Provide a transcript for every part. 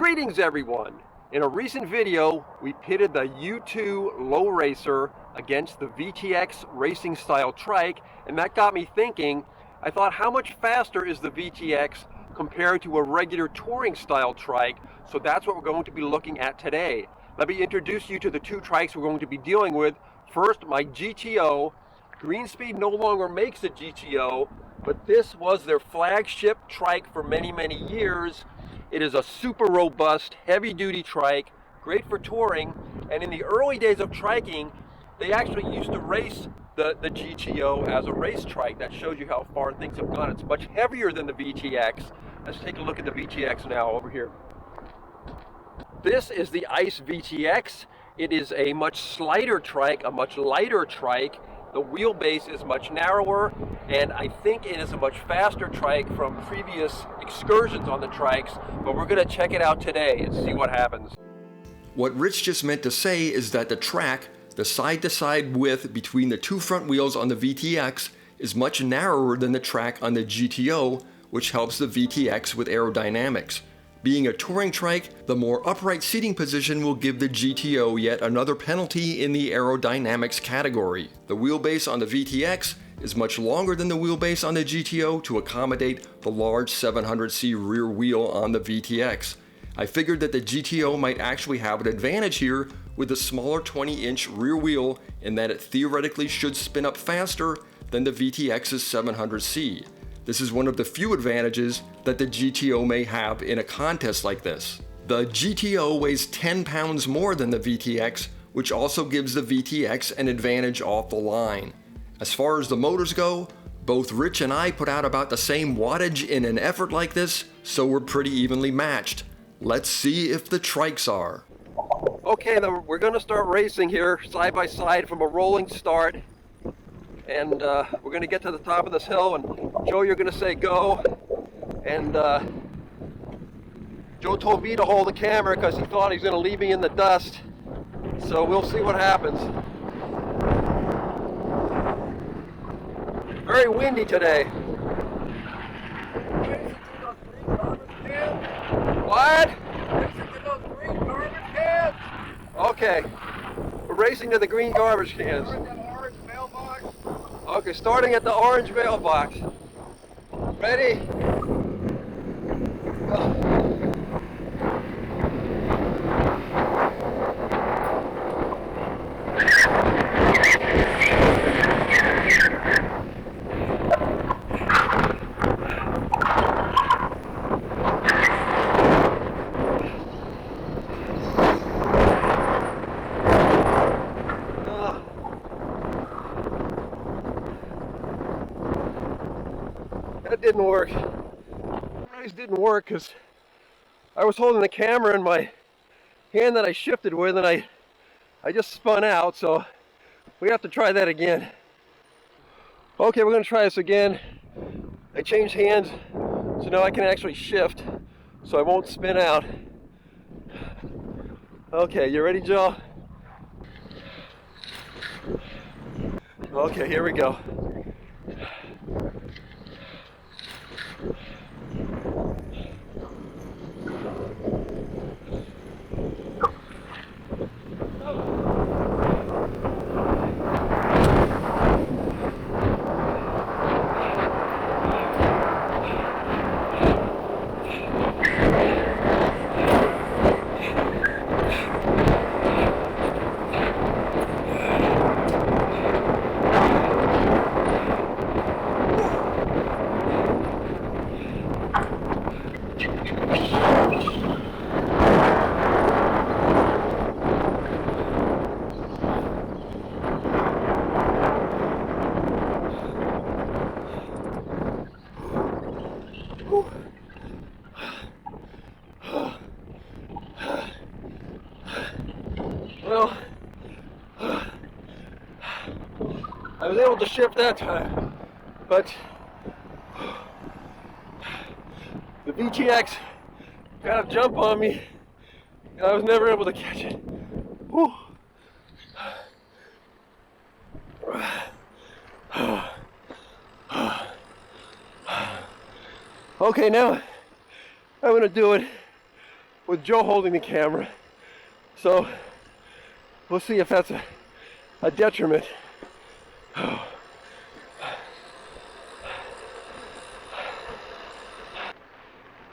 Greetings everyone! In a recent video, we pitted the U2 Low Racer against the VTX racing style trike, and that got me thinking. I thought, how much faster is the VTX compared to a regular touring style trike? So that's what we're going to be looking at today. Let me introduce you to the two trikes we're going to be dealing with. First, my GTO. Greenspeed no longer makes a GTO, but this was their flagship trike for many, many years. It is a super robust, heavy-duty trike, great for touring, and in the early days of triking, they actually used to race the GTO as a race trike. That shows you how far things have gone. It's much heavier than the VTX. Let's take a look at the VTX now over here. This is the ICE VTX. It is a much slighter trike, a much lighter trike. The wheelbase is much narrower, and I think it is a much faster trike from previous excursions on the trikes, but we're going to check it out today and see what happens. What Rich just meant to say is that the track, the side-to-side width between the two front wheels on the VTX, is much narrower than the track on the GTO, which helps the VTX with aerodynamics. Being a touring trike, the more upright seating position will give the GTO yet another penalty in the aerodynamics category. The wheelbase on the VTX is much longer than the wheelbase on the GTO to accommodate the large 700C rear wheel on the VTX. I figured that the GTO might actually have an advantage here with the smaller 20-inch rear wheel in that it theoretically should spin up faster than the VTX's 700C. This is one of the few advantages that the GTO may have in a contest like this. The GTO weighs 10 pounds more than the VTX, which also gives the VTX an advantage off the line. As far as the motors go, both Rich and I put out about the same wattage in an effort like this, so we're pretty evenly matched. Let's see if the trikes are. Okay, we're going to start racing here side by side from a rolling start. And we're going to get to the top of this hill, and Joe, you're going to say go. And Joe told me to hold the camera because he thought he's going to leave me in the dust. So we'll see what happens. Very windy today. What? Okay. We're racing to the green garbage cans. Okay, starting at the orange mailbox. Ready? That didn't work. It didn't work because I was holding the camera in my hand that I shifted with, and I just spun out, so we have to try that again. Okay, we're going to try this again. I changed hands so now I can actually shift so I won't spin out. Okay, you ready, Joe? Okay, here we go. Well, I was able to shift that time, but the VTX got a jump on me, and I was never able to catch it. Whew. Okay, now I'm gonna do it with Joe holding the camera. So we'll see if that's a detriment.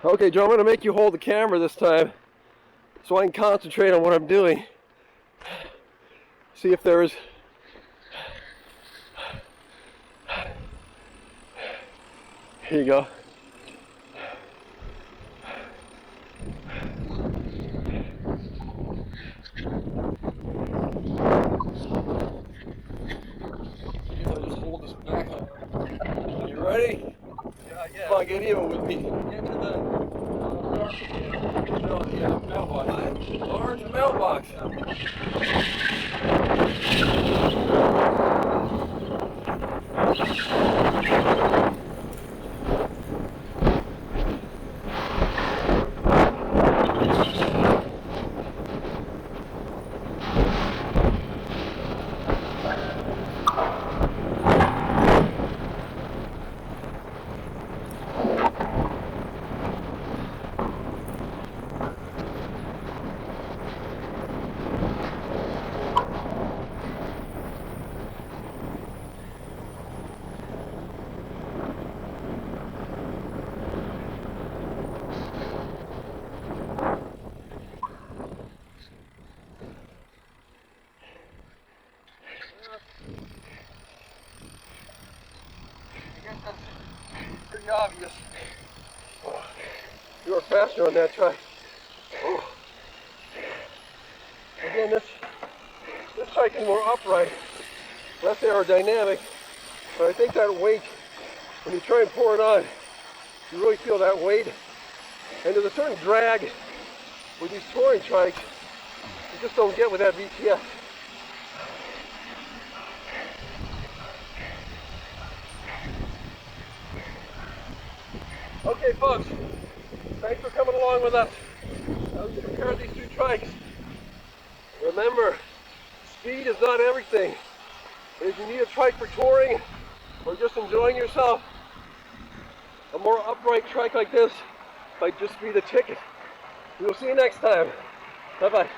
Okay, Joe, I'm going to make you hold the camera this time so I can concentrate on what I'm doing. See if there is... Here you go. I'll just hold this back up. You ready? Yeah. Come on, get even with me. Get to the mailbox. Orange mailbox. Pretty obvious. You are faster on that trike. Again, this trike is more upright, less aerodynamic, but I think that weight, when you try and pour it on, you really feel that weight. And there's a certain drag with these touring trikes you just don't get with that VTX. Okay, folks, thanks for coming along with us. Now we compare these two trikes. Remember, speed is not everything. If you need a trike for touring or just enjoying yourself, a more upright trike like this might just be the ticket. We'll see you next time. Bye-bye.